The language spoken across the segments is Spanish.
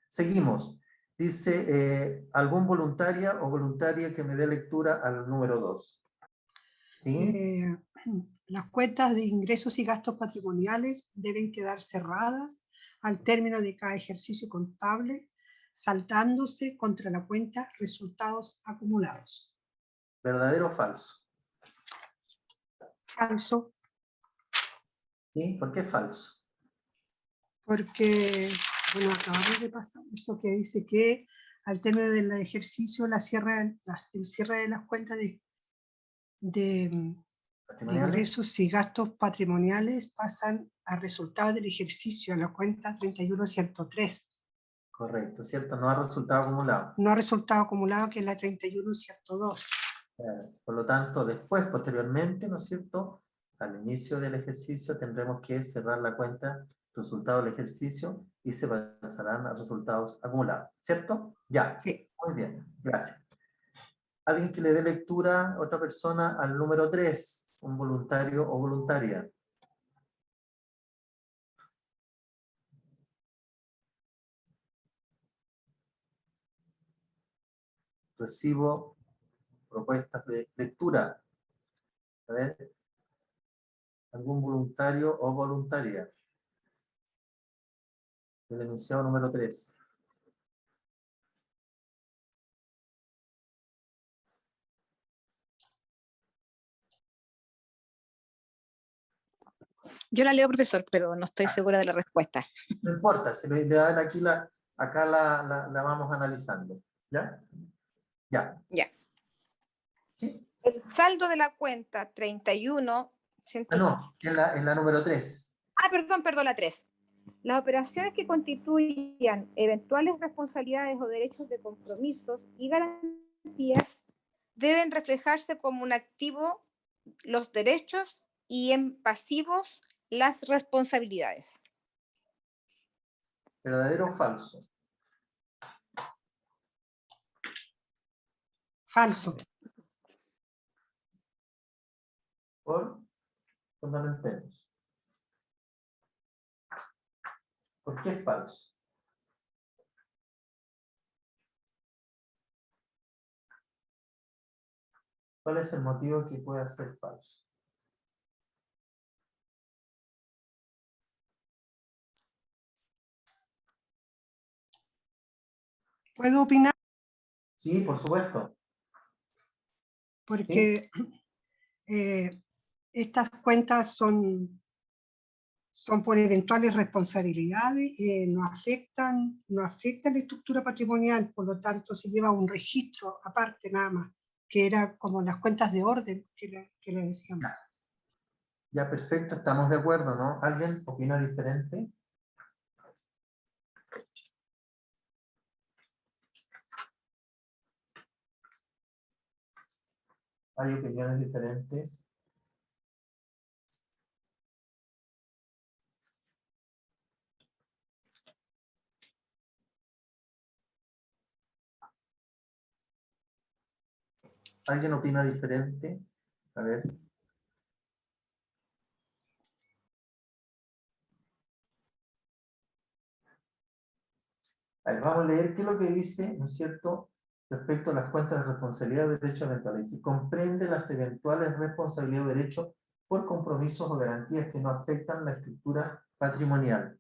Seguimos. Dice, ¿algún voluntaria o voluntaria que me dé lectura al número 2? ¿Sí? Las cuentas de ingresos y gastos patrimoniales deben quedar cerradas al término de cada ejercicio contable, saltándose contra la cuenta resultados acumulados. ¿Verdadero o falso? Falso. ¿Sí? ¿Por qué falso? Porque, bueno, acabamos de pasar eso que dice que al término del ejercicio el cierre de las cuentas de ingresos y gastos patrimoniales pasan a resultados del ejercicio a la cuenta 31.103. Correcto, ¿cierto? No ha resultado acumulado. No ha resultado acumulado, que es la 31.102. Por lo tanto, después, posteriormente, ¿no es cierto? Al inicio del ejercicio tendremos que cerrar la cuenta resultado del ejercicio y se pasarán a resultados acumulados, ¿cierto? Ya, Sí. Muy bien, gracias. ¿Alguien que le dé lectura, otra persona, al número 3, un voluntario o voluntaria? Recibo propuestas de lectura. A ver, ¿algún voluntario o voluntaria? El enunciado número 3. Yo la leo, profesor, pero no estoy segura de la respuesta. No importa, si le dan aquí acá la vamos analizando. ¿Ya? Ya. Ya. ¿Sí? El saldo de la cuenta 31... No, es la número 3. Perdón, la 3. Las operaciones que constituyan eventuales responsabilidades o derechos de compromisos y garantías deben reflejarse como un activo los derechos y en pasivos las responsabilidades. ¿Verdadero o falso? Falso. Por fundamentemos. ¿Por qué es falso? ¿Cuál es el motivo que pueda ser falso? ¿Puedo opinar? Sí, por supuesto. Porque estas cuentas son por eventuales responsabilidades, no afectan la estructura patrimonial, por lo tanto se lleva un registro aparte nada más, que era como las cuentas de orden que le decíamos. Ya, perfecto, estamos de acuerdo, ¿no? ¿Alguien opina diferente? ¿Hay opiniones diferentes? ¿Alguien opina diferente? A ver. A ver, vamos a leer qué es lo que dice, ¿no es cierto?, respecto a las cuentas de responsabilidad de derechos eventuales. Y comprende las eventuales responsabilidades de derechos por compromisos o garantías que no afectan la estructura patrimonial.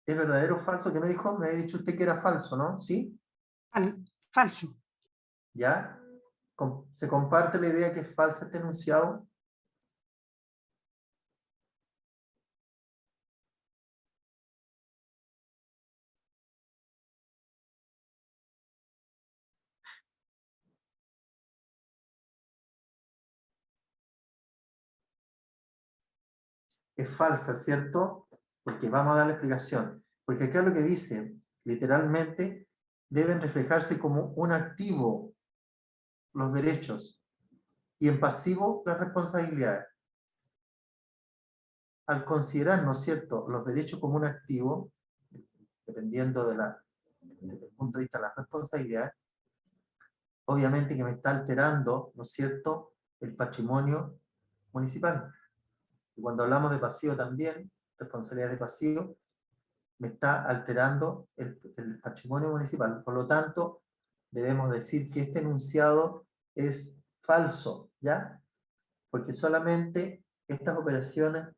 ¿Es verdadero o falso? ¿Qué me dijo? Me había dicho usted que era falso, ¿no? ¿Sí? Falso. ¿Ya? ¿Se comparte la idea que es falsa este enunciado? Es falsa, ¿cierto? Porque vamos a dar la explicación. Porque acá lo que dice, literalmente, deben reflejarse como un activo los derechos y en pasivo las responsabilidades. Al considerar, ¿no es cierto?, los derechos como un activo, dependiendo desde el punto de vista de las responsabilidades, obviamente que me está alterando, ¿no es cierto?, el patrimonio municipal. cuando hablamos de pasivo también, responsabilidad de pasivo, me está alterando el patrimonio municipal. Por lo tanto, debemos decir que este enunciado es falso, ¿ya? Porque solamente estas operaciones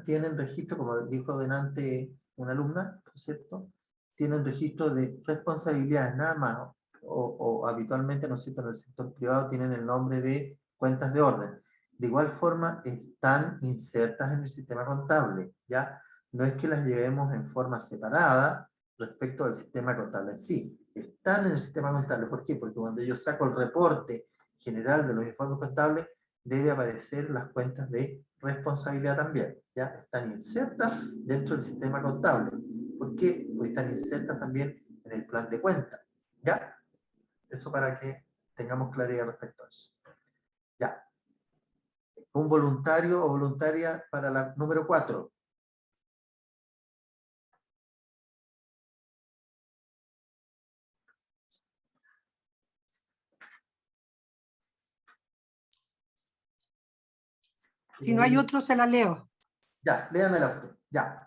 tienen registro, como dijo delante una alumna, ¿no es cierto? Tienen registro de responsabilidades, nada más, o habitualmente, ¿no es cierto?, en el sector privado tienen el nombre de cuentas de orden. De igual forma, están insertas en el sistema contable, ¿ya? No es que las llevemos en forma separada respecto al sistema contable en sí. Están en el sistema contable. ¿Por qué? Porque cuando yo saco el reporte general de los informes contables, debe aparecer las cuentas de responsabilidad también, ¿ya? Están insertas dentro del sistema contable. ¿Por qué? Porque están insertas también en el plan de cuentas, ¿ya? Eso para que tengamos claridad respecto a eso. Ya. Un voluntario o voluntaria para la número 4. Si no hay otro, se la leo. Ya, léamela usted. Ya.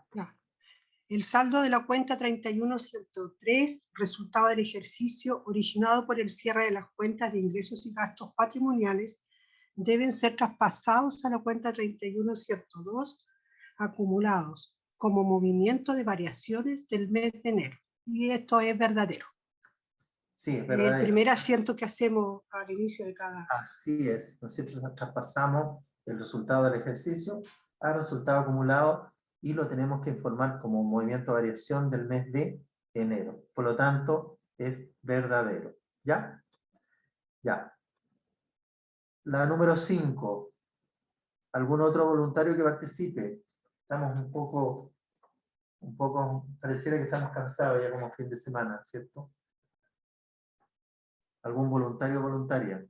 El saldo de la cuenta 31.103, resultado del ejercicio originado por el cierre de las cuentas de ingresos y gastos patrimoniales, deben ser traspasados a la cuenta 31.102 acumulados como movimiento de variaciones del mes de enero. Y esto es verdadero. Sí, es verdadero. El primer asiento que hacemos al inicio de cada... Así es. Nosotros traspasamos el resultado del ejercicio al resultado acumulado y lo tenemos que informar como movimiento de variación del mes de enero. Por lo tanto, es verdadero. ¿Ya? Ya. La número 5. ¿Algún otro voluntario que participe? Estamos un poco, pareciera que estamos cansados ya como fin de semana, ¿cierto? ¿Algún voluntario o voluntaria?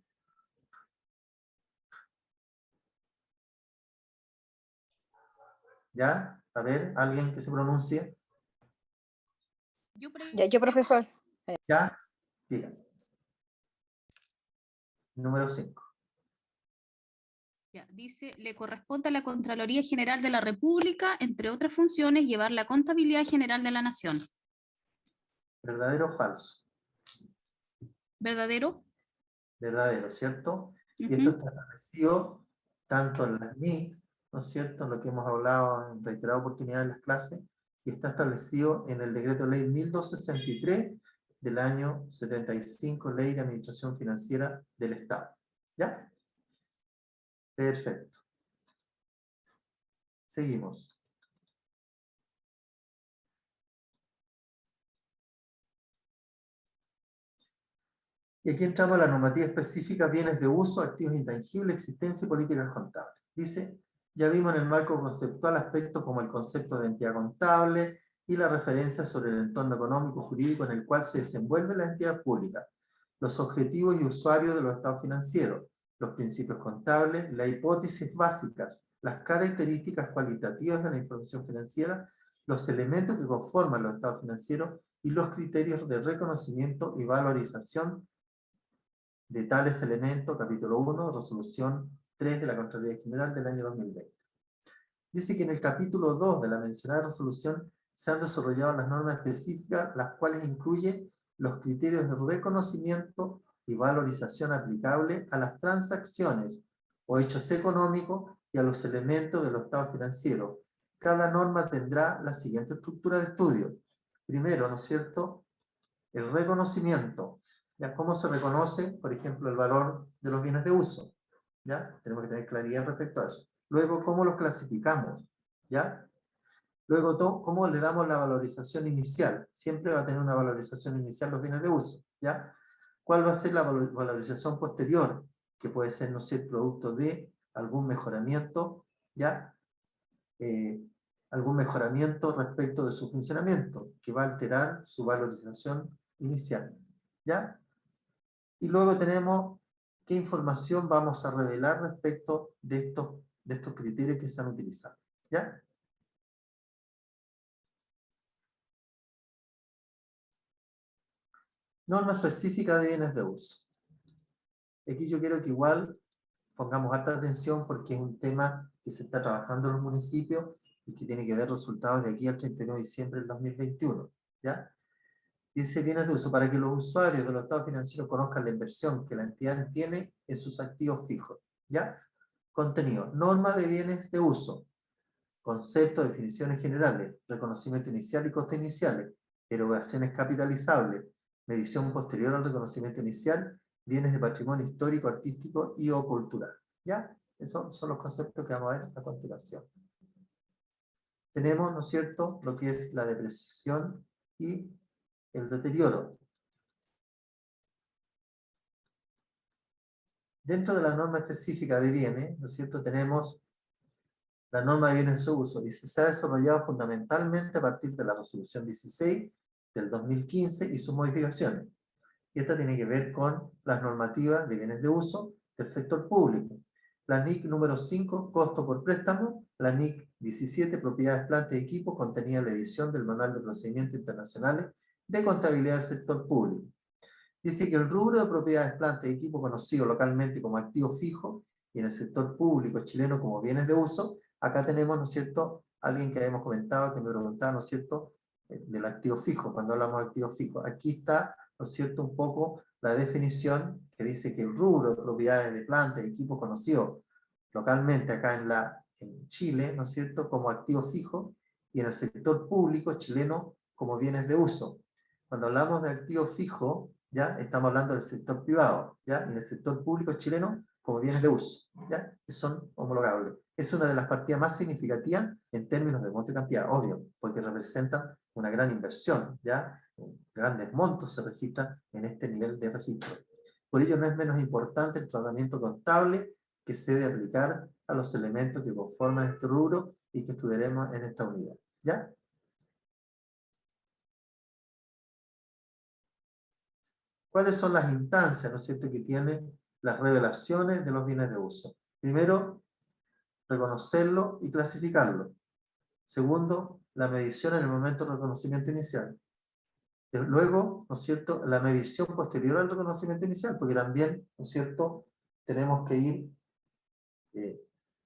¿Ya? A ver, alguien que se pronuncie. Yo, profesor. ¿Ya? Diga. Número 5. Dice, le corresponde a la Contraloría General de la República, entre otras funciones, llevar la contabilidad general de la Nación. ¿Verdadero o falso? ¿Verdadero? Verdadero, ¿cierto? Y esto está establecido tanto en la NIC, ¿no es cierto?, lo que hemos hablado en reiteradas oportunidades en las clases, y está establecido en el decreto ley 1263 del año 75, Ley de Administración Financiera del Estado. ¿Ya? Perfecto. Seguimos. Y aquí entramos a la normativa específica, bienes de uso, activos intangibles, existencia y políticas contables. Dice, ya vimos en el marco conceptual aspectos como el concepto de entidad contable y la referencia sobre el entorno económico jurídico en el cual se desenvuelve la entidad pública, los objetivos y usuarios de los estados financieros, los principios contables, las hipótesis básicas, las características cualitativas de la información financiera, los elementos que conforman los estados financieros y los criterios de reconocimiento y valorización de tales elementos, capítulo 1, resolución 3 de la Contraloría General del año 2020. Dice que en el capítulo 2 de la mencionada resolución se han desarrollado las normas específicas, las cuales incluyen los criterios de reconocimiento y valorización aplicable a las transacciones o hechos económicos y a los elementos de los estados financieros. Cada norma tendrá la siguiente estructura de estudio. Primero, ¿no es cierto?, el reconocimiento. ¿Ya? ¿Cómo se reconoce, por ejemplo, el valor de los bienes de uso? ¿Ya? Tenemos que tener claridad respecto a eso. Luego, ¿cómo los clasificamos? ¿Ya? Luego, ¿cómo le damos la valorización inicial? Siempre va a tener una valorización inicial los bienes de uso. ¿Ya? ¿Cuál va a ser la valorización posterior? Que puede ser, no sé, producto de algún mejoramiento, ¿ya? Algún mejoramiento respecto de su funcionamiento, que va a alterar su valorización inicial. ¿Ya? Y luego tenemos qué información vamos a revelar respecto de estos criterios que se han utilizado. ¿Ya? Norma específica de bienes de uso. Aquí yo quiero que igual pongamos harta atención porque es un tema que se está trabajando en los municipios y que tiene que dar resultados de aquí al 31 de diciembre del 2021, ¿ya? Dice bienes de uso, para que los usuarios de los estados financieros conozcan la inversión que la entidad tiene en sus activos fijos, ¿ya? Contenido, norma de bienes de uso, concepto, definiciones generales, reconocimiento inicial y coste iniciales, erogaciones capitalizables, medición posterior al reconocimiento inicial, bienes de patrimonio histórico, artístico y o cultural, ¿ya? Esos son los conceptos que vamos a ver a continuación. Tenemos, ¿no es cierto?, lo que es la depreciación y el deterioro. Dentro de la norma específica de bienes, ¿no es cierto?, tenemos la norma de bienes de uso. Dice, se ha desarrollado fundamentalmente a partir de la resolución 16 del 2015 y sus modificaciones. Y esta tiene que ver con las normativas de bienes de uso del sector público. La NIC número 5, costo por préstamo. La NIC 17, propiedades, plantas y equipos, contenía la edición del Manual de Procedimientos Internacionales de Contabilidad del Sector Público. Dice que el rubro de propiedades, plantas y equipos conocido localmente como activo fijo y en el sector público chileno como bienes de uso, acá tenemos, ¿no es cierto?, alguien que habíamos comentado, que me preguntaba, ¿no es cierto?, del activo fijo, cuando hablamos de activo fijo. Aquí está, ¿no es cierto?, un poco la definición que dice que el rubro de propiedades de plantas y equipos conocido localmente acá en Chile, ¿no es cierto?, como activo fijo y en el sector público chileno como bienes de uso. Cuando hablamos de activo fijo, ¿ya?, estamos hablando del sector privado, ¿ya?, y en el sector público chileno como bienes de uso, ¿ya?, que son homologables. Es una de las partidas más significativas en términos de monto y cantidad, obvio, porque representan una gran inversión, ¿ya?, grandes montos se registran en este nivel de registro. Por ello no es menos importante el tratamiento contable que se debe aplicar a los elementos que conforman este rubro y que estudiaremos en esta unidad, ¿ya? ¿Cuáles son las instancias, ¿no es cierto?, que tienen las revelaciones de los bienes de uso? Primero, reconocerlo y clasificarlo. Segundo, la medición en el momento del reconocimiento inicial. Luego, ¿no es cierto?, la medición posterior al reconocimiento inicial, porque también, ¿no es cierto?, tenemos que ir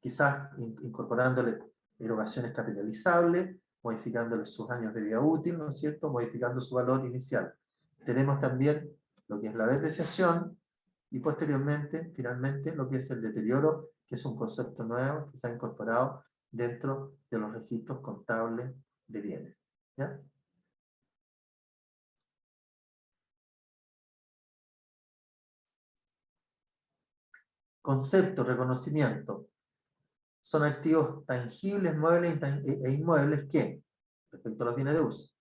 quizás incorporándole erogaciones capitalizables, modificándole sus años de vida útil, ¿no es cierto?, modificando su valor inicial. Tenemos también lo que es la depreciación y posteriormente, finalmente, lo que es el deterioro, que es un concepto nuevo que se ha incorporado dentro de los registros contables de bienes, ¿ya? Concepto, reconocimiento. Son activos tangibles, muebles e inmuebles que, respecto a los bienes de uso,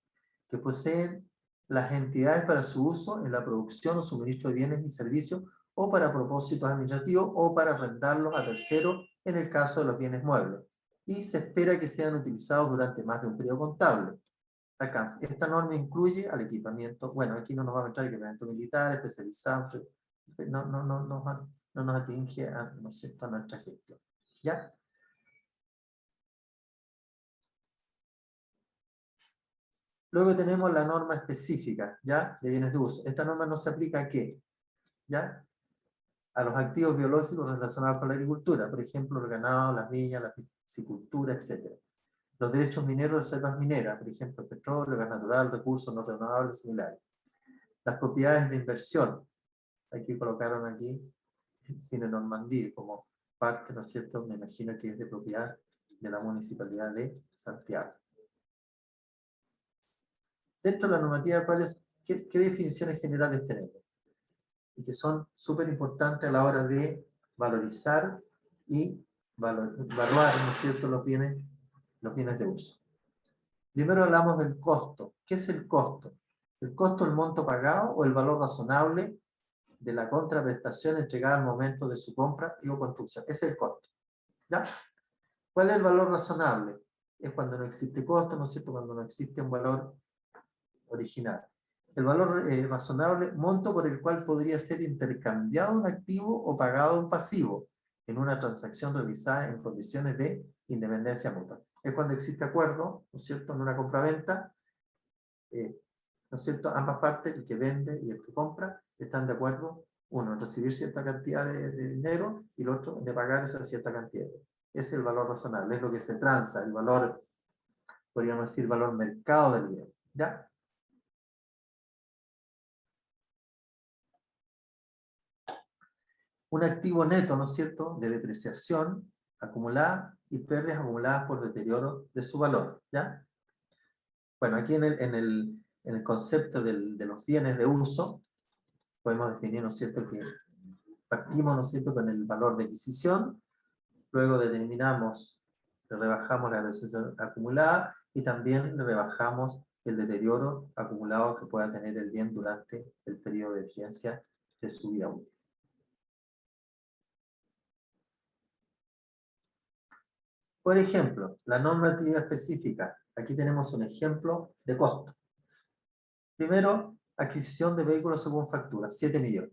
que poseen las entidades para su uso en la producción o suministro de bienes y servicios o para propósitos administrativos o para arrendarlos a terceros en el caso de los bienes muebles. Y se espera que sean utilizados durante más de un periodo contable. Alcance. Esta norma incluye al equipamiento, bueno, aquí no nos va a entrar equipamiento militar, especializado, no nos atinge a, ¿no es cierto?, a nuestra gestión. ¿Ya? Luego tenemos la norma específica, ¿ya?, de bienes de uso. Esta norma no se aplica ¿a qué? ¿Ya? A los activos biológicos relacionados con la agricultura, por ejemplo, el ganado, las viñas, la piscicultura, etc. Los derechos mineros, reservas mineras, por ejemplo, el petróleo, gas natural, recursos no renovables, similares. Las propiedades de inversión, aquí colocaron aquí Cine Normandía como parte, ¿no es cierto?, me imagino que es de propiedad de la Municipalidad de Santiago. Dentro de la normativa, ¿qué definiciones generales tenemos? Y que son súper importantes a la hora de valorizar y evaluar, ¿no es cierto?, los bienes de uso. Primero hablamos del costo. ¿Qué es el costo? El costo es el monto pagado o el valor razonable de la contraprestación entregada al momento de su compra y o construcción. Ese es el costo, ¿ya? ¿Cuál es el valor razonable? Es cuando no existe costo, ¿no es cierto?, cuando no existe un valor original. El valor razonable, monto por el cual podría ser intercambiado un activo o pagado un pasivo en una transacción realizada en condiciones de independencia mutua. Es cuando existe acuerdo, ¿no es cierto?, en una compraventa, ¿no es cierto?, ambas partes, el que vende y el que compra, están de acuerdo Uno, en recibir cierta cantidad de dinero, y el otro, de pagar esa cierta cantidad. Ese es el valor razonable, es lo que se transa, el valor, podríamos decir, valor mercado del bien. ¿Ya? Un activo neto, ¿no es cierto?, de depreciación acumulada y pérdidas acumuladas por deterioro de su valor. ¿Ya? Bueno, aquí en el concepto de los bienes de uso, podemos definir, ¿no es cierto?, que partimos, ¿no es cierto?, con el valor de adquisición, luego determinamos, le rebajamos la depreciación acumulada y también le rebajamos el deterioro acumulado que pueda tener el bien durante el periodo de vigencia de su vida útil. Por ejemplo, la normativa específica. Aquí tenemos un ejemplo de costo. Primero, adquisición de vehículos según factura, 7 millones.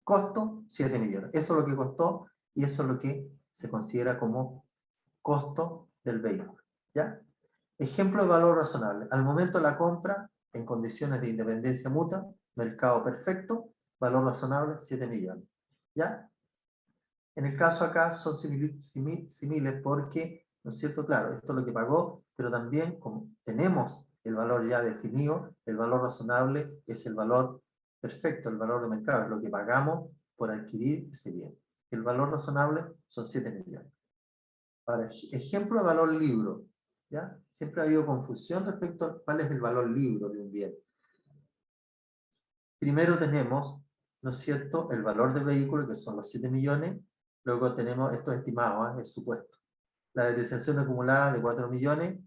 Costo, 7 millones. Eso es lo que costó y eso es lo que se considera como costo del vehículo. ¿Ya? Ejemplo de valor razonable. Al momento de la compra, en condiciones de independencia mutua, mercado perfecto, valor razonable, 7 millones. ¿Ya? En el caso acá son similares porque, ¿no es cierto? Claro, esto es lo que pagó, pero también como tenemos el valor ya definido, el valor razonable es el valor perfecto, el valor de mercado, es lo que pagamos por adquirir ese bien. El valor razonable son 7 millones. Ahora, ejemplo de valor libro. ¿Ya? Siempre ha habido confusión respecto a cuál es el valor libro de un bien. Primero tenemos, ¿no es cierto?, el valor del vehículo, que son los 7 millones. Luego tenemos estos estimados, el supuesto. La depreciación acumulada de 4 millones,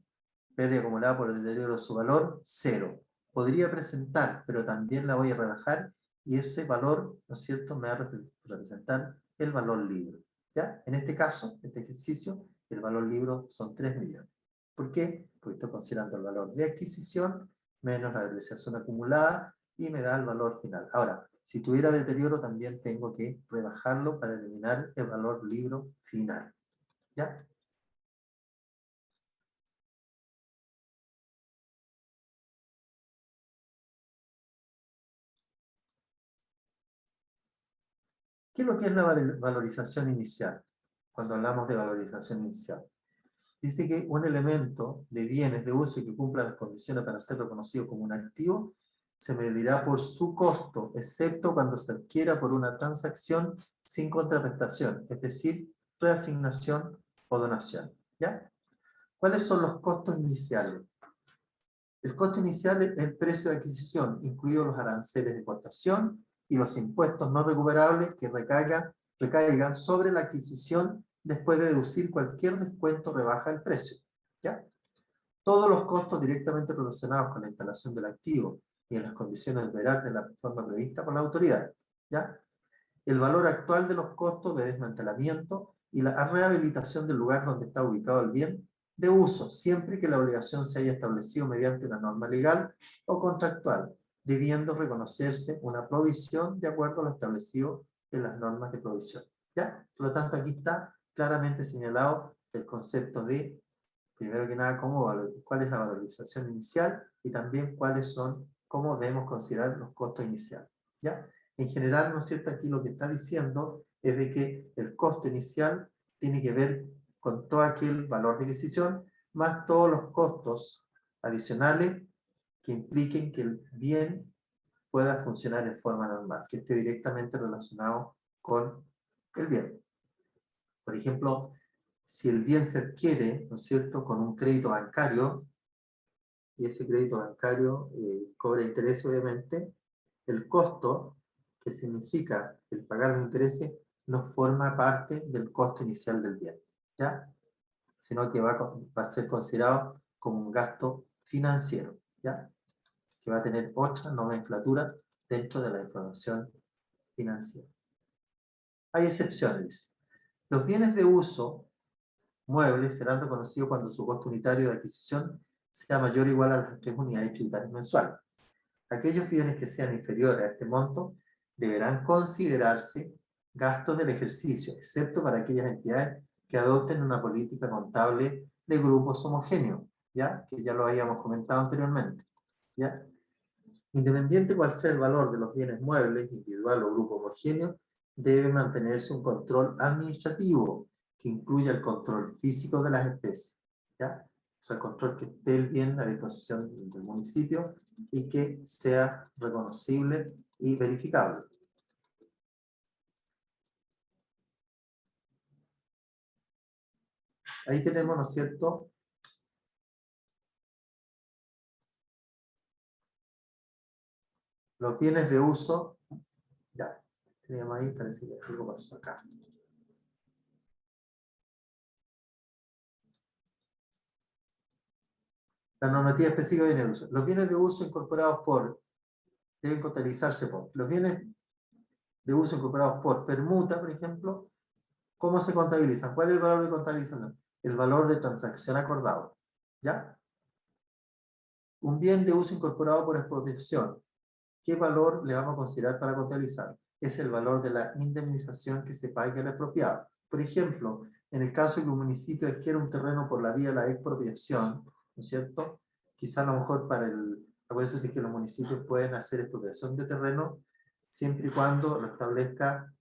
pérdida acumulada por el deterioro de su valor, 0. Podría presentar, pero también la voy a rebajar, y ese valor, ¿no es cierto?, me va a representar el valor libro. ¿Ya? En este caso, este ejercicio, el valor libro son 3 millones. ¿Por qué? Porque estoy considerando el valor de adquisición menos la depreciación acumulada y me da el valor final. Ahora, si tuviera deterioro, también tengo que rebajarlo para determinar el valor libro final. ¿Ya? ¿Qué es lo que es la valorización inicial? Cuando hablamos de valorización inicial. Dice que un elemento de bienes de uso y que cumpla las condiciones para ser reconocido como un activo se medirá por su costo, excepto cuando se adquiera por una transacción sin contraprestación, es decir, reasignación o donación. ¿Ya? ¿Cuáles son los costos iniciales? El costo inicial es el precio de adquisición, incluidos los aranceles de importación y los impuestos no recuperables que recaigan sobre la adquisición después de deducir cualquier descuento o rebaja del precio. ¿Ya? Todos los costos directamente relacionados con la instalación del activo y en las condiciones de operar de la forma prevista por la autoridad. ¿Ya? El valor actual de los costos de desmantelamiento y la rehabilitación del lugar donde está ubicado el bien de uso, siempre que la obligación se haya establecido mediante una norma legal o contractual, debiendo reconocerse una provisión de acuerdo a lo establecido en las normas de provisión. ¿Ya? Por lo tanto, aquí está claramente señalado el concepto de, primero que nada, cuál es la valorización inicial y también cómo debemos considerar los costos iniciales. ¿Ya? En general, ¿no es cierto? Aquí lo que está diciendo es de que el costo inicial tiene que ver con todo aquel valor de adquisición, más todos los costos adicionales que impliquen que el bien pueda funcionar en forma normal, que esté directamente relacionado con el bien. Por ejemplo, si el bien se adquiere, ¿no es cierto?, con un crédito bancario, y ese crédito bancario cobra interés, obviamente, el costo, que significa el pagar los intereses, no forma parte del costo inicial del bien, ¿ya? Sino que va a ser considerado como un gasto financiero, ¿ya? Que va a tener otra nomenclatura dentro de la información financiera. Hay excepciones. Los bienes de uso muebles serán reconocidos cuando su costo unitario de adquisición sea mayor o igual a las 3 unidades tributarias mensuales. Aquellos bienes que sean inferiores a este monto deberán considerarse gastos del ejercicio, excepto para aquellas entidades que adopten una política contable de grupos homogéneos, ¿ya? Que ya lo habíamos comentado anteriormente, ¿ya? Independiente cuál sea el valor de los bienes muebles, individual o grupo homogéneo, debe mantenerse un control administrativo que incluya el control físico de las especies, ¿ya? O sea, el control que esté el bien a disposición del municipio y que sea reconocible y verificable. Ahí tenemos, ¿no es cierto?, los bienes de uso. Ya, teníamos ahí, parece que algo pasó acá. La normativa específica de bienes de uso. Los bienes de uso incorporados por, deben contabilizarse por, los bienes de uso incorporados por permuta, por ejemplo, ¿cómo se contabilizan? ¿Cuál es el valor de contabilización? El valor de transacción acordado, ¿ya? Un bien de uso incorporado por expropiación, ¿qué valor le vamos a considerar para contabilizar? Es el valor de la indemnización que se pague al expropiado. Por ejemplo, en el caso de que un municipio adquiera un terreno por la vía de la expropiación, ¿no es cierto? Quizá a lo mejor para el... Por eso es que los municipios pueden hacer expropiación de terreno siempre y cuando lo establezca.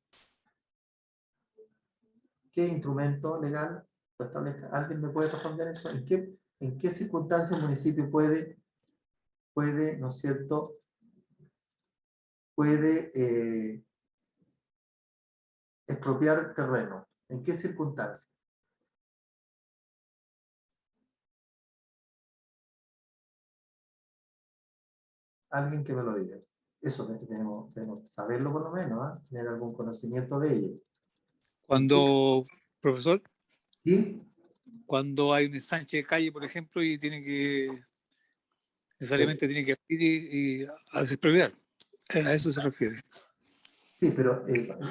¿Qué instrumento legal lo establezca? ¿Alguien me puede responder eso? ¿En qué circunstancias el municipio puede, ¿no es cierto?, puede expropiar terreno? ¿En qué circunstancias? Alguien que me lo diga. Eso tenemos que saberlo por lo menos, ¿eh? Tener algún conocimiento de ello. Cuando, profesor, ¿Sí? cuando hay un ensanche de calle, por ejemplo, y tiene que, necesariamente tiene que ir y a expropiar. A eso se refiere. Sí, pero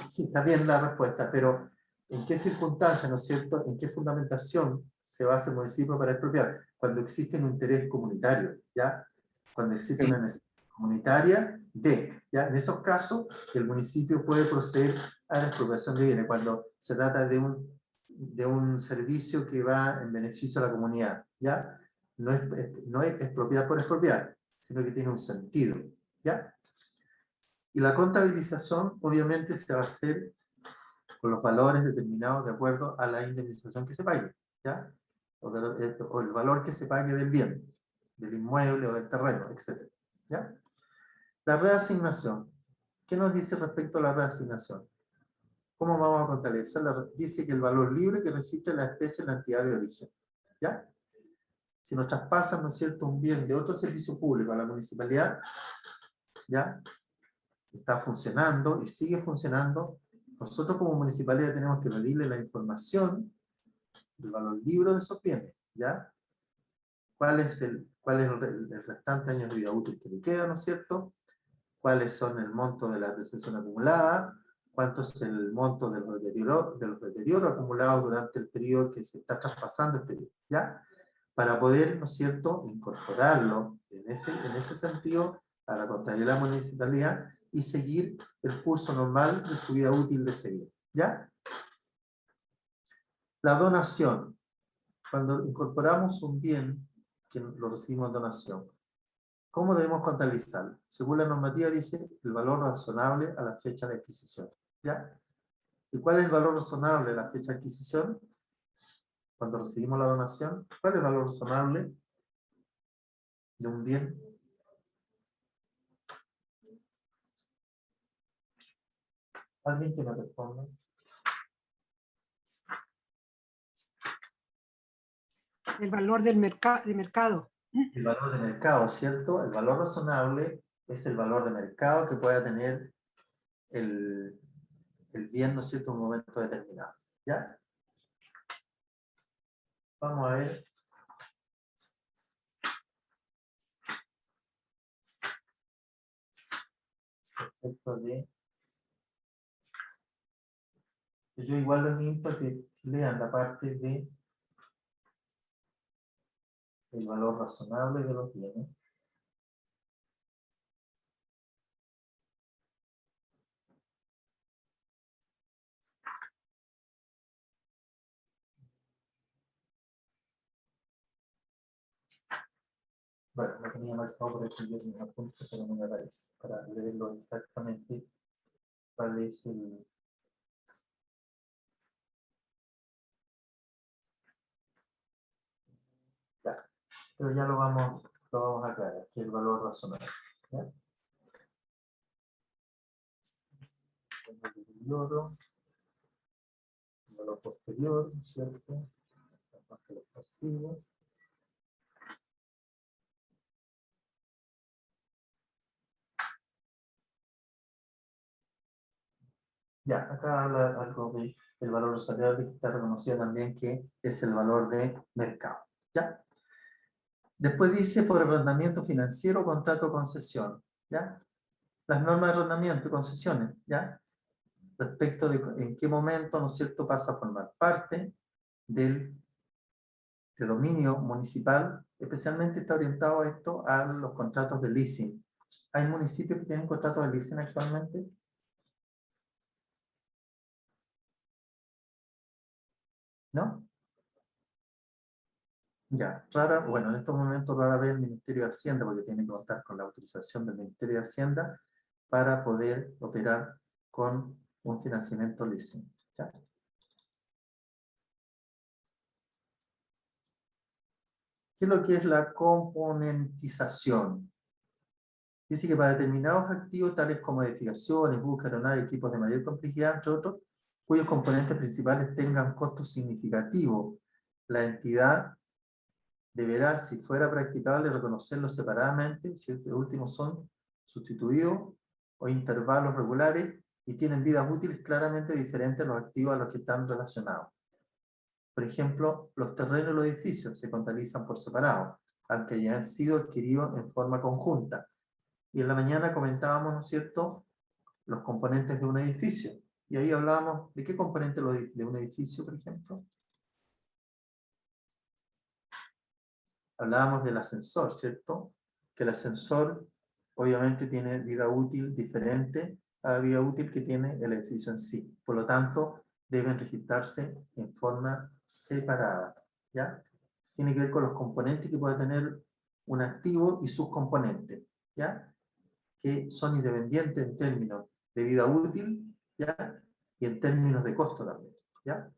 sí, está bien la respuesta, pero ¿en qué circunstancias, no es cierto? ¿En qué fundamentación se basa el municipio para expropiar? Cuando existe un interés comunitario, ¿ya? Cuando existe una necesidad comunitaria ¿ya? En esos casos, el municipio puede proceder a la expropiación de bienes, cuando se trata de un servicio que va en beneficio a la comunidad, ¿ya? No es expropiar por expropiar, sino que tiene un sentido, ¿ya? Y la contabilización obviamente se va a hacer con los valores determinados de acuerdo a la indemnización que se pague, ¿ya? O el valor que se pague del bien, del inmueble o del terreno, etc. ¿Ya? La reasignación. ¿Qué nos dice respecto a la reasignación? ¿Cómo vamos a contabilizar? Dice que el valor libre que registra la especie en la entidad de origen, ¿ya? Si nos traspasan, ¿no es cierto?, un bien de otro servicio público a la municipalidad, ¿ya?, está funcionando y sigue funcionando, nosotros como municipalidad tenemos que pedirle la información del valor libre de esos bienes, ¿ya? ¿Cuál es el restante años de vida útil que le queda, ¿no es cierto? ¿Cuáles son el monto de la depreciación acumulada? ¿Cuánto es el monto de los deterioros acumulados durante el periodo que se está traspasando este bien, ¿ya? Para poder, ¿no es cierto?, incorporarlo en ese sentido a la contabilidad de la municipalidad y seguir el curso normal de su vida útil de ese bien, ¿ya? La donación. Cuando incorporamos un bien que lo recibimos en donación, ¿cómo debemos contabilizarlo? Según la normativa dice el valor razonable a la fecha de adquisición, ¿ya? ¿Y cuál es el valor razonable a la fecha de adquisición? Cuando recibimos la donación, ¿cuál es el valor razonable de un bien? ¿Alguien que me responda? El valor del mercado. El valor de mercado, ¿cierto? El valor razonable es el valor de mercado que pueda tener el bien, ¿no es cierto?, en un momento determinado, ¿ya? Vamos a ver. Respecto de... Yo igual los invito a que lean la parte de el valor razonable de los bienes. Bueno, lo tenía marcado por aquí, yo tenía apuntes, pero no me aparece, para leerlo exactamente cuál es el pero ya lo vamos a aclarar, que es el valor razonable. ¿Ya? El deterioro, el valor posterior, ¿cierto? Más que los pasivos. Ya, acá habla algo del valor razonable que está reconocido también que es el valor de mercado. ¿Ya? Después dice por arrendamiento financiero o contrato de concesión. ¿Ya? Las normas de arrendamiento y concesiones. ¿Ya? Respecto de en qué momento, ¿no es cierto?, pasa a formar parte de dominio municipal, especialmente está orientado a esto a los contratos de leasing. ¿Hay municipios que tienen contratos de leasing actualmente? ¿No? Ya, bueno, en estos momentos rara vez el Ministerio de Hacienda, porque tiene que contar con la autorización del Ministerio de Hacienda para poder operar con un financiamiento leasing. ¿Ya? ¿Qué es lo que es la componentización? Dice que para determinados activos, tales como edificaciones, búsqueda, aeronaves, equipos de mayor complejidad, entre otros, cuyos componentes principales tengan costos significativos, la entidad deberá, si fuera practicable, reconocerlos separadamente, si estos últimos son sustituidos o intervalos regulares y tienen vidas útiles claramente diferentes a los activos a los que están relacionados. Por ejemplo, los terrenos y los edificios se contabilizan por separado, aunque hayan sido adquiridos en forma conjunta. Y en la mañana comentábamos, ¿no es cierto?, los componentes de un edificio. Y ahí hablábamos de qué componente de un edificio, por ejemplo. Hablábamos del ascensor, ¿cierto? Que el ascensor obviamente tiene vida útil diferente a la vida útil que tiene el edificio en sí. Por lo tanto, deben registrarse en forma separada. ¿Ya? Tiene que ver con los componentes que puede tener un activo y sus componentes. ¿Ya? Que son independientes en términos de vida útil, ¿ya? Y en términos de costo también, ¿ya?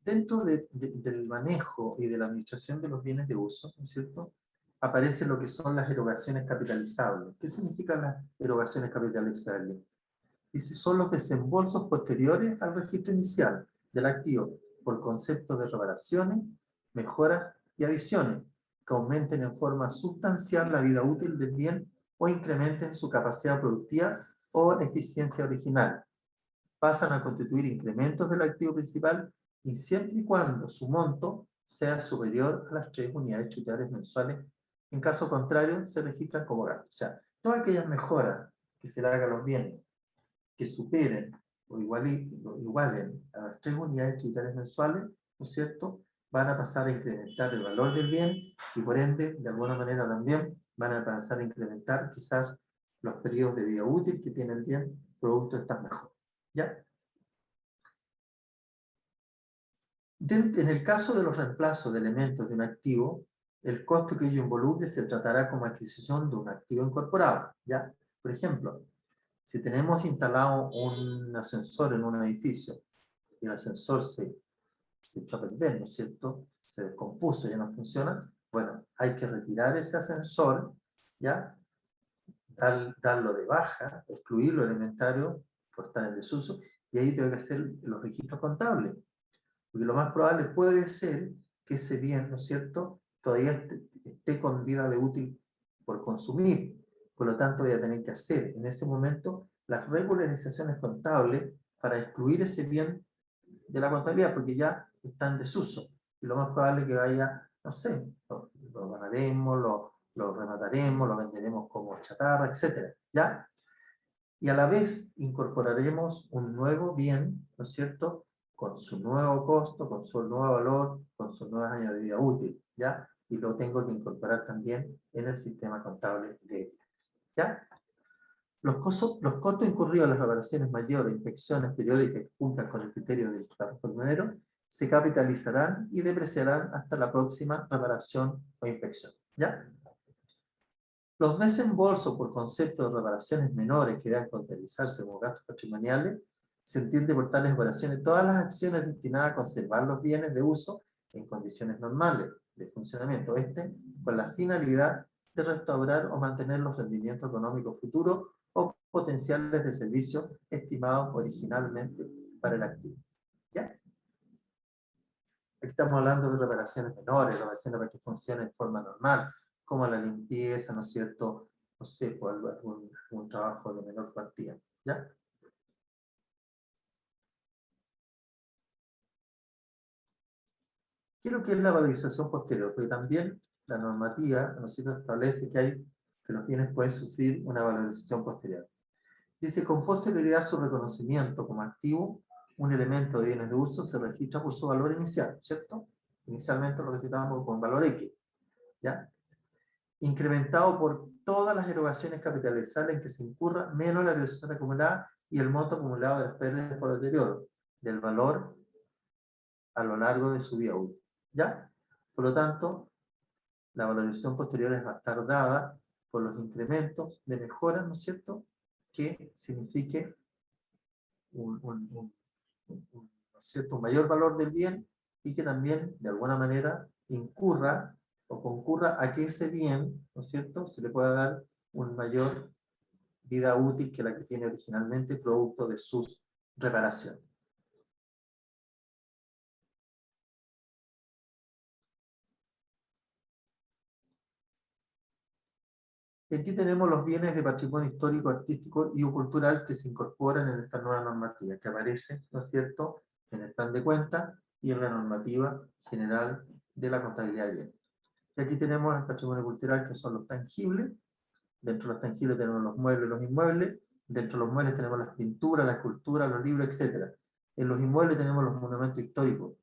Dentro del manejo y de la administración de los bienes de uso, ¿no es cierto?, aparecen lo que son las erogaciones capitalizables. ¿Qué significan las erogaciones capitalizables? Dice, son los desembolsos posteriores al registro inicial del activo por conceptos de reparaciones, mejoras y adiciones que aumenten en forma sustancial la vida útil del bien o incrementen su capacidad productiva o eficiencia original. Pasan a constituir incrementos del activo principal y siempre y cuando su monto sea superior a las 3 unidades tributarias mensuales. En caso contrario, se registran como gastos. O sea, todas aquellas mejoras que se le hagan a los bienes que superen o igualen a las 3 unidades tributarias mensuales, ¿no es cierto?, van a pasar a incrementar el valor del bien y por ende, de alguna manera también, van a pasar a incrementar quizás los periodos de vida útil que tiene el bien producto de estas mejoras. ¿Ya? En el caso de los reemplazos de elementos de un activo, el costo que ello involucre se tratará como adquisición de un activo incorporado. ¿Ya? Por ejemplo, si tenemos instalado un ascensor en un edificio y el ascensor se echó a perder, ¿no es cierto?, se descompuso, ya no funciona, bueno, hay que retirar ese ascensor, ¿ya?, darlo de baja, excluirlo del inventario por estar en desuso, y ahí tengo que hacer los registros contables. Porque lo más probable puede ser que ese bien, ¿no es cierto?, todavía esté con vida de útil por consumir. Por lo tanto, voy a tener que hacer en ese momento las regularizaciones contables para excluir ese bien de la contabilidad, porque ya está en desuso. Y lo más probable es que vaya, no sé, lo donaremos, lo remataremos, lo venderemos como chatarra, etc. ¿Ya? Y a la vez incorporaremos un nuevo bien, ¿no es cierto?, con su nuevo costo, con su nuevo valor, con sus nuevos años de vida útil, ¿ya? Y lo tengo que incorporar también en el sistema contable de bienes, ¿ya? Los costos incurridos en las reparaciones mayores, inspecciones periódicas que cumplan con el criterio del párrafo primero, se capitalizarán y depreciarán hasta la próxima reparación o inspección, ¿ya? Los desembolsos por concepto de reparaciones menores que deban contabilizarse como gastos patrimoniales Se entiende por tales operaciones todas las acciones destinadas a conservar los bienes de uso en condiciones normales de funcionamiento, con la finalidad de restaurar o mantener los rendimientos económicos futuros o potenciales de servicio estimados originalmente para el activo. ¿Ya? Aquí estamos hablando de reparaciones menores, reparaciones para que funcionen en forma normal, como la limpieza, ¿no es cierto? No sé, por algún trabajo de menor cuantía. ¿Ya? ¿Qué es lo que es la valorización posterior? Porque también la normativa, ¿no es cierto?, establece que los bienes pueden sufrir una valorización posterior. Dice, con posterioridad a su reconocimiento como activo, un elemento de bienes de uso se registra por su valor inicial, ¿cierto? Inicialmente lo registramos con valor X, ¿ya? Incrementado por todas las erogaciones capitalizables en que se incurra, menos la depreciación acumulada y el monto acumulado de las pérdidas por deterioro del valor a lo largo de su vida útil, ¿ya? Por lo tanto, la valorización posterior va a estar dada por los incrementos de mejora, ¿no es cierto?, que signifique ¿no es cierto?, un mayor valor del bien y que también, de alguna manera, incurra o concurra a que ese bien, ¿no es cierto?, se le pueda dar una mayor vida útil que la que tiene originalmente, producto de sus reparaciones. Y aquí tenemos los bienes de patrimonio histórico, artístico y cultural que se incorporan en esta nueva normativa, que aparece, ¿no es cierto?, en el plan de cuentas y en la normativa general de la contabilidad de bienes. Y aquí tenemos el patrimonio cultural, que son los tangibles. Dentro de los tangibles tenemos los muebles y los inmuebles. Dentro de los muebles tenemos las pinturas, las esculturas, los libros, etc. En los inmuebles tenemos los monumentos históricos,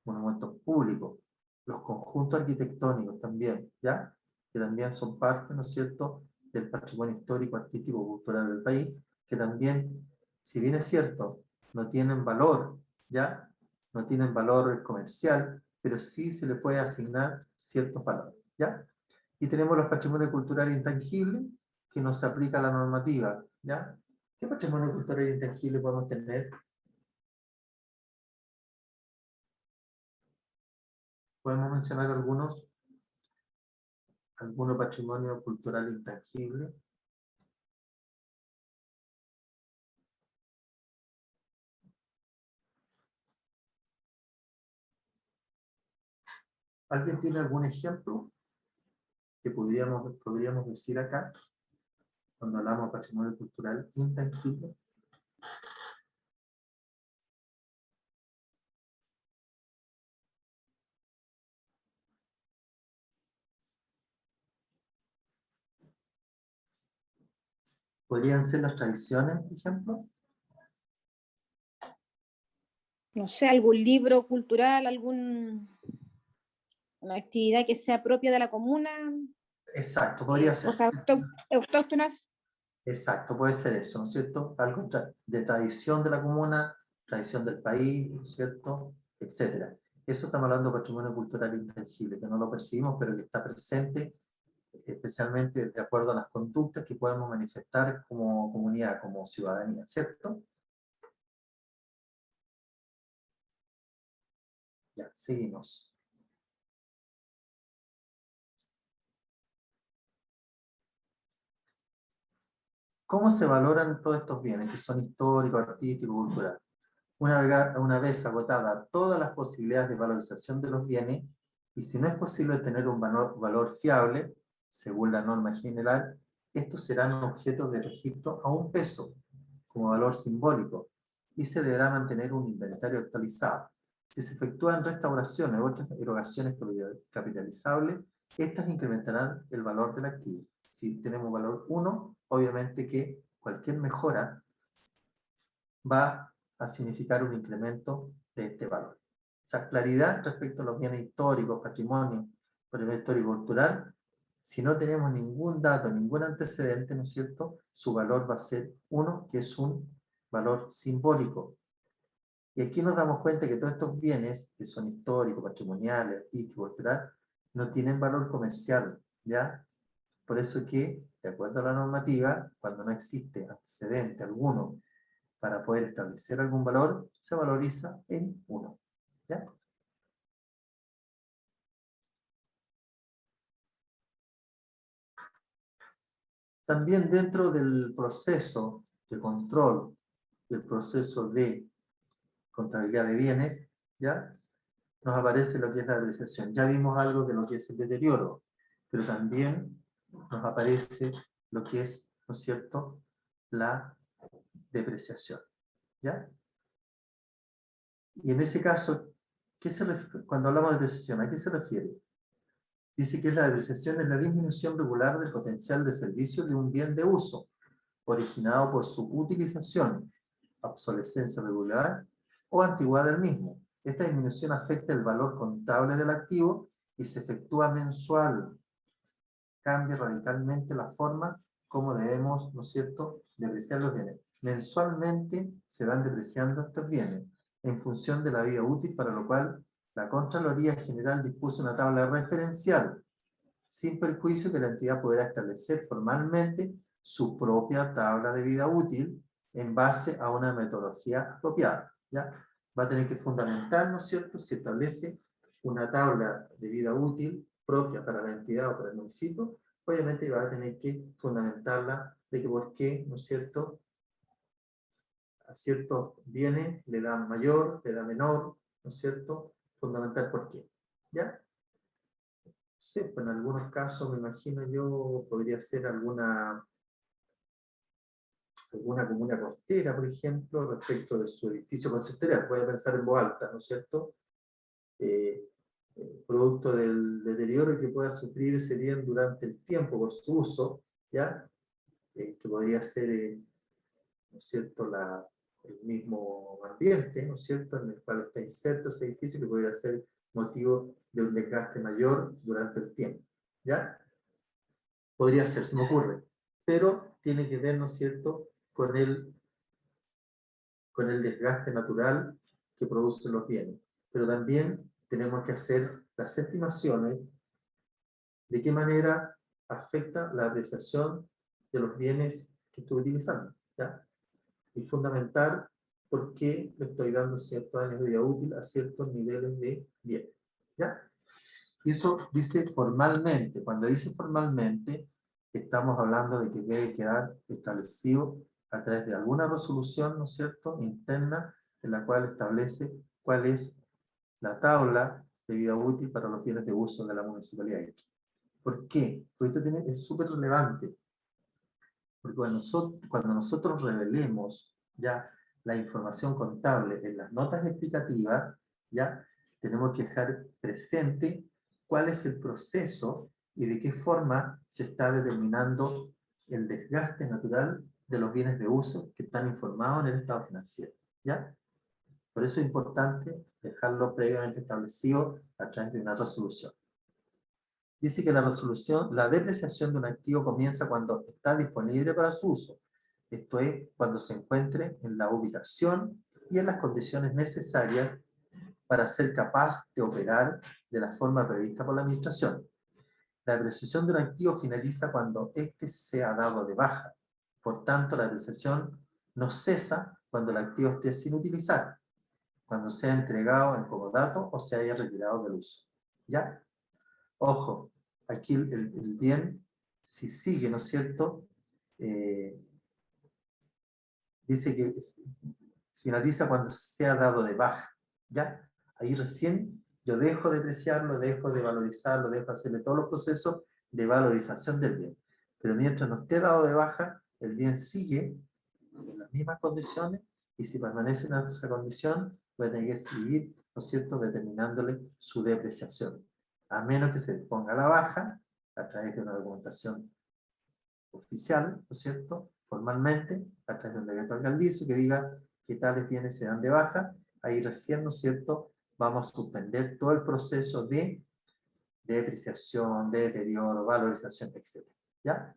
monumentos públicos, los conjuntos arquitectónicos también, ¿ya?, que también son parte, ¿no es cierto?, del patrimonio histórico, artístico, cultural del país, que también, si bien es cierto, no tienen valor, ¿ya?, no tienen valor comercial, pero sí se le puede asignar ciertos valores, ¿ya? Y tenemos los patrimonios culturales intangibles, que nos aplica la normativa, ¿ya? ¿Qué patrimonio cultural intangible podemos tener? ¿Podemos mencionar algunos patrimonio cultural intangible? ¿Alguien tiene algún ejemplo que podríamos decir acá, cuando hablamos de patrimonio cultural intangible? ¿Podrían ser las tradiciones, por ejemplo? No sé, algún libro cultural, alguna actividad que sea propia de la comuna. Exacto, podría ser. Cosas autóctonas. Exacto, puede ser eso, ¿no es cierto? Algo de tradición de la comuna, tradición del país, ¿no es cierto?, etcétera. Eso estamos hablando de patrimonio cultural intangible, que no lo percibimos, pero que está presente, especialmente de acuerdo a las conductas que podemos manifestar como comunidad, como ciudadanía, ¿cierto? Ya, seguimos. ¿Cómo se valoran todos estos bienes que son históricos, artísticos, culturales? Una vez agotada todas las posibilidades de valorización de los bienes, y si no es posible tener un valor fiable, según la norma general, estos serán objetos de registro a un peso, como valor simbólico, y se deberá mantener un inventario actualizado. Si se efectúan restauraciones u otras erogaciones capitalizables, estas incrementarán el valor del activo. Si tenemos valor 1, obviamente que cualquier mejora va a significar un incremento de este valor. O sea, claridad respecto a los bienes históricos, patrimonio histórico cultural. Si no tenemos ningún dato, ningún antecedente, ¿no es cierto?, su valor va a ser 1, que es un valor simbólico. Y aquí nos damos cuenta que todos estos bienes, que son históricos, patrimoniales, artísticos, culturales, no tienen valor comercial, ¿ya? Por eso que, de acuerdo a la normativa, cuando no existe antecedente alguno para poder establecer algún valor, se valoriza en 1. ¿Ya? También dentro del proceso de control, del proceso de contabilidad de bienes, ¿ya? Nos aparece lo que es la depreciación. Ya vimos algo de lo que es el deterioro, pero también nos aparece lo que es, ¿no es cierto?, la depreciación. ¿Ya? Y en ese caso, cuando hablamos de depreciación, ¿a qué se refiere? Dice que la depreciación es la disminución regular del potencial de servicio de un bien de uso, originado por su utilización, obsolescencia regular o antigüedad del mismo. Esta disminución afecta el valor contable del activo y se efectúa mensual. Cambia radicalmente la forma como debemos, ¿no es cierto?, depreciar los bienes. Mensualmente se van depreciando estos bienes en función de la vida útil, para lo cual la Contraloría General dispuso una tabla referencial, sin perjuicio que la entidad podrá establecer formalmente su propia tabla de vida útil en base a una metodología apropiada. ¿Ya? Va a tener que fundamentar, ¿no es cierto?, si establece una tabla de vida útil propia para la entidad o para el municipio, obviamente va a tener que fundamentarla de que por qué, ¿no es cierto?, a ciertos bienes le da mayor, le da menor, ¿no es cierto?, fundamentar por qué. ¿Ya? Sí, pues en algunos casos me imagino yo podría ser alguna comuna costera, por ejemplo, respecto de su edificio consistorial. Puede pensar en voz alta, ¿no es cierto? Producto del deterioro que pueda sufrir ese bien durante el tiempo por su uso, ¿ya? Que podría ser, ¿no es cierto?, el mismo ambiente, ¿no es cierto?, en el cual está inserto ese edificio, que podría ser motivo de un desgaste mayor durante el tiempo. ¿Ya? Podría ser, se me ocurre. Pero tiene que ver, ¿no es cierto?, con el desgaste natural que producen los bienes. Pero también tenemos que hacer las estimaciones de qué manera afecta la apreciación de los bienes que estoy utilizando. ¿Ya? Y fundamentar por qué le estoy dando ciertos años de vida útil a ciertos niveles de bienes. ¿Ya? Y eso dice formalmente. Cuando dice formalmente, estamos hablando de que debe quedar establecido a través de alguna resolución, ¿no es cierto?, interna, en la cual establece cuál es la tabla de vida útil para los bienes de uso de la municipalidad. ¿Por qué? Porque esto es súper relevante. Porque cuando nosotros revelemos ya la información contable en las notas explicativas, ya tenemos que dejar presente cuál es el proceso y de qué forma se está determinando el desgaste natural de los bienes de uso que están informados en el estado financiero. ¿Ya? Por eso es importante dejarlo previamente establecido a través de una resolución. Dice que la depreciación de un activo comienza cuando está disponible para su uso. Esto es, cuando se encuentre en la ubicación y en las condiciones necesarias para ser capaz de operar de la forma prevista por la administración. La depreciación de un activo finaliza cuando éste sea dado de baja. Por tanto, la depreciación no cesa cuando el activo esté sin utilizar, cuando sea entregado en comodato o se haya retirado del uso. ¿Ya? Ojo, aquí el bien, si sigue, ¿no es cierto?, dice que finaliza cuando sea dado de baja. ¿Ya? Ahí recién yo dejo de apreciarlo, dejo de valorizarlo, dejo de hacerle todos los procesos de valorización del bien. Pero mientras no esté dado de baja, el bien sigue en las mismas condiciones, y si permanece en esa condición, voy a tener que seguir, ¿no es cierto?, determinándole su depreciación. A menos que se ponga a la baja, a través de una documentación oficial, ¿no es cierto?, formalmente, a través de un decreto alcaldicio que diga que tales bienes se dan de baja, ahí recién, ¿no es cierto?, vamos a suspender todo el proceso de depreciación, de deterioro, valorización, etc. ¿Ya?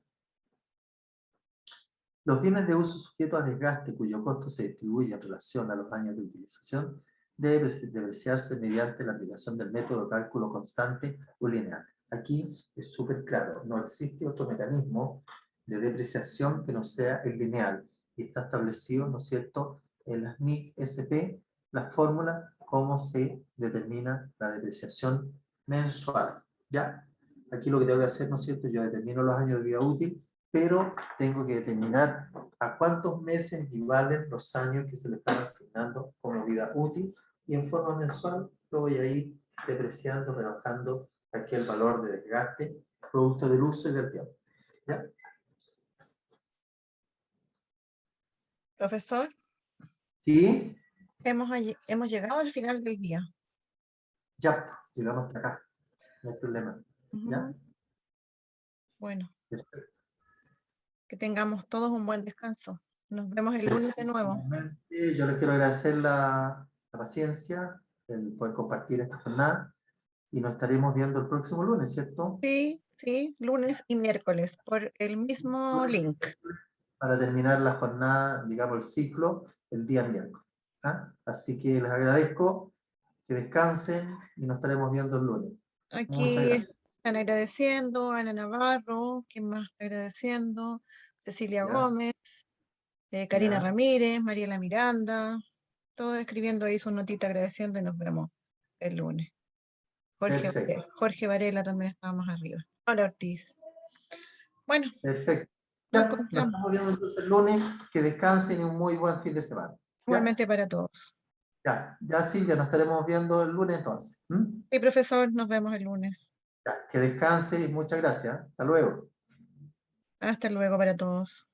Los bienes de uso sujetos a desgaste cuyo costo se distribuye en relación a los años de utilización debe depreciarse mediante la aplicación del método de cálculo constante o lineal. Aquí es súper claro, no existe otro mecanismo de depreciación que no sea el lineal. y está establecido, ¿no es cierto?, en las NIC SP, la fórmula, cómo se determina la depreciación mensual, ¿ya? Aquí lo que tengo que hacer, ¿no es cierto?, yo determino los años de vida útil, pero tengo que determinar a cuántos meses equivalen los años que se le están asignando como vida útil, y en forma mensual lo voy a ir depreciando, rebajando aquí el valor de desgaste, producto del uso y del tiempo, ¿ya? Profesor, ¿Sí? hemos llegado al final del día. Ya, llegamos hasta acá, no hay problema, ¿ya? Ujú. Bueno, Perfecto. que tengamos todos un buen descanso. Nos vemos el lunes de nuevo. Finalmente, yo les quiero agradecer la paciencia, el poder compartir esta jornada, y nos estaremos viendo el próximo lunes, ¿cierto? Sí, sí, lunes y miércoles por el mismo link. Para terminar la jornada, digamos el ciclo, el día miércoles. ¿Ah? Así que les agradezco, que descansen y nos estaremos viendo el lunes. Muchas Aquí gracias. están agradeciendo Ana Navarro, ¿quién más está agradeciendo? Cecilia Ya. Gómez, Karina Ya. Ramírez, Mariela Miranda, todos escribiendo ahí su notita agradeciendo y nos vemos el lunes. Perfecto. Jorge Varela también estaba más arriba. Hola Ortiz. Bueno, Perfecto. nos Ya, nos encontramos estamos viendo entonces el lunes. Que descansen y un muy buen fin de semana. ¿Ya? igualmente para todos. Ya, Silvia, nos estaremos viendo el lunes entonces. ¿Mm? Sí, profesor, nos vemos el lunes. Ya, que descanse y muchas gracias. Hasta luego. Hasta luego para todos.